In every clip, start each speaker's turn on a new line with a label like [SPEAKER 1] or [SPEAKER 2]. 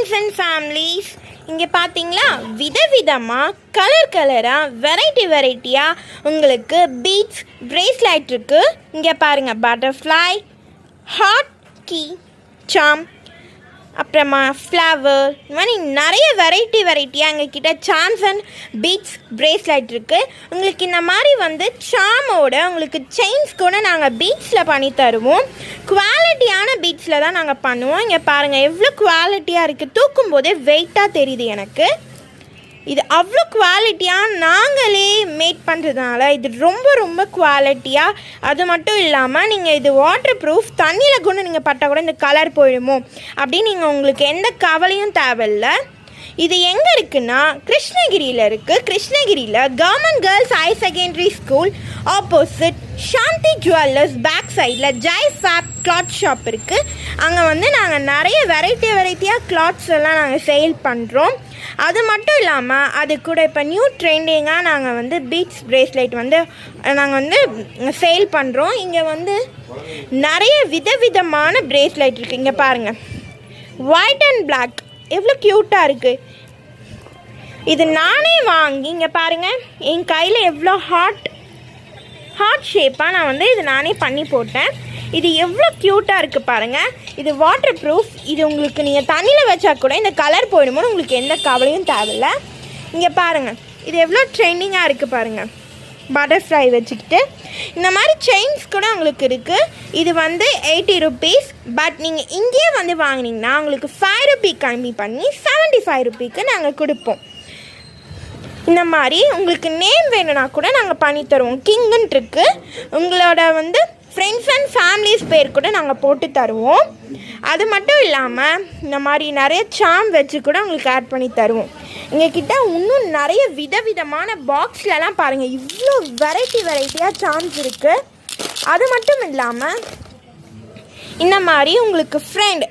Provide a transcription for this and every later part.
[SPEAKER 1] Friends and families, இங்கே பார்த்தீங்களா விதவிதமாக கலராக வெரைட்டியாக உங்களுக்கு பீட்ஸ் பிரேஸ்லைட் இருக்குது. இங்கே பாருங்கள், பட்டர்ஃப்ளை, ஹார்ட் கீ சாம், அப்புறமா ஃப்ளவர், இந்த மாதிரி நிறைய வெரைட்டியாக எங்ககிட்ட சாம்ஸ் அண்ட் பீட்ஸ் பிரேஸ்லைட் இருக்குது. உங்களுக்கு இந்த மாதிரி சாமோட உங்களுக்கு செயின்ஸ் கூட நாங்கள் பீட்ஸில் பண்ணி தருவோம். குவாலிட்டியான பீட்ஸில் தான் நாங்கள் பண்ணுவோம். இங்கே பாருங்கள் எவ்வளோ குவாலிட்டியாக இருக்குது, தூக்கும் போதே வெயிட்டாக தெரியுது எனக்கு. இது அவ்வளோ குவாலிட்டியாக நாங்களே மேட் பண்ணுறதுனால இது ரொம்ப குவாலிட்டியாக. அது மட்டும் இல்லாமல் நீங்கள் இது வாட்டர் ப்ரூஃப், தண்ணியில் கூட நீங்கள் பட்டால் கூட இந்த கலர் போயிடுமோ அப்படின்னு நீங்கள் உங்களுக்கு எந்த கவலையும் தேவையில்லை. இது எங்கே இருக்குன்னா கிருஷ்ணகிரியில் இருக்குது. கிருஷ்ணகிரியில் government girls higher secondary school opposite Shanti jewellers back சைடில் ஜெய் ஃபேப் கிளாத் ஷாப் இருக்குது. அங்கே நாங்கள் நிறைய வெரைட்டியாக கிளாத்ஸ் எல்லாம் நாங்கள் சேல் பண்ணுறோம். அது மட்டும் இல்லாமல் அது கூட இப்போ நியூ ட்ரெண்டிங்காக நாங்கள் பீட்ஸ் பிரேஸ்லைட் நாங்கள் சேல் பண்ணுறோம். இங்கே நிறைய விதவிதமான பிரேஸ்லைட் இருக்குது. இங்கே பாருங்கள், ஒயிட் அண்ட் பிளாக் எவ்வளோ க்யூட்டாக இருக்குது. இது நானே வாங்கி இங்கே பாருங்கள், என் கையில் எவ்வளோ ஹார்ட் ஷேப்பாக நான் இது நானே பண்ணி போட்டேன். இது எவ்வளோ க்யூட்டாக இருக்குது பாருங்கள். இது வாட்டர் ப்ரூஃப். இது உங்களுக்கு நீங்கள் தண்ணியில் வச்சா கூட இந்த கலர் போயிடுமோன்னு உங்களுக்கு எந்த கவலையும் தேவையில்லை. இங்கே பாருங்கள், இது எவ்வளோ ட்ரெண்டிங்காக இருக்குது பாருங்கள். பட்டர்ஃப்ளை வச்சுக்கிட்டு இந்த மாதிரி செயின்ஸ் கூட உங்களுக்கு இருக்குது. இது 80 ருபீஸ். பட் நீங்கள் இங்கேயே வாங்கினீங்கன்னா உங்களுக்கு 5 ரூபீ கம்மி பண்ணி 75 ரூபீக்கு நாங்கள் கொடுப்போம். இந்த மாதிரி உங்களுக்கு நேம் வேணும்னா கூட நாங்கள் பண்ணித்தருவோம். கிங்குன்னு இருக்குது. உங்களோட ஃப்ரெண்ட்ஸ் அண்ட் ஃபேமிலிஸ் பேர் கூட நாங்கள் போட்டு தருவோம். அது மட்டும் இல்லாமல் இந்த மாதிரி நிறைய சாம் வச்சு கூட உங்களுக்கு ஆட் பண்ணி தருவோம். எங்ககிட்ட இன்னும் நிறைய விதவிதமான பாக்ஸ்லலாம் பாருங்கள், இவ்வளோ வெரைட்டியாக சாம்ஸ் இருக்குது. அது மட்டும் இல்லாமல் இந்த மாதிரி உங்களுக்கு ஃப்ரெண்ட்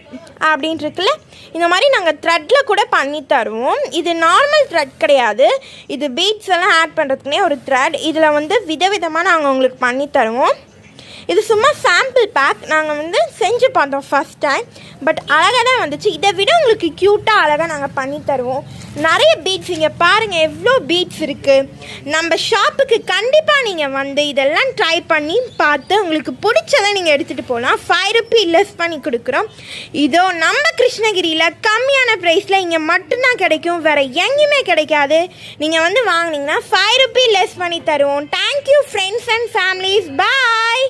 [SPEAKER 1] அப்படின்ட்டு இருக்குல்ல, இந்த மாதிரி நாங்கள் த்ரெட்டில் கூட பண்ணி தருவோம். இது நார்மல் த்ரெட் கிடையாது, இது பீட்ஸ் எல்லாம் ஆட் பண்ணுறதுக்குனே ஒரு த்ரெட். இதில் விதவிதமாக நாங்கள் உங்களுக்கு பண்ணி தருவோம். இது சும்மா சாம்பிள் பேக். நாங்கள் செஞ்சு பார்த்தோம் ஃபஸ்ட் டைம். பட் அழகாக தான் வந்துச்சு. இதை விட உங்களுக்கு க்யூட்டாக அழகாக நாங்கள் பண்ணி தருவோம். நிறைய பீட்ஸ் இங்கே பாருங்கள், எவ்வளோ பீட்ஸ் இருக்குது. நம்ம ஷாப்புக்கு கண்டிப்பாக நீங்கள் இதெல்லாம் ட்ரை பண்ணி பார்த்து உங்களுக்கு பிடிச்சதை நீங்கள் எடுத்துகிட்டு போகலாம். 5 ரூபீ லெஸ் பண்ணி கொடுக்குறோம். இதோ நம்ம கிருஷ்ணகிரியில் கம்மியான ப்ரைஸில் இங்கே மட்டும்தான் கிடைக்கும், வேறு எங்கேயுமே கிடைக்காது. நீங்கள் வாங்கினீங்கன்னா 5 ரூபீ லெஸ் பண்ணி தருவோம். Thank you friends and families. Bye.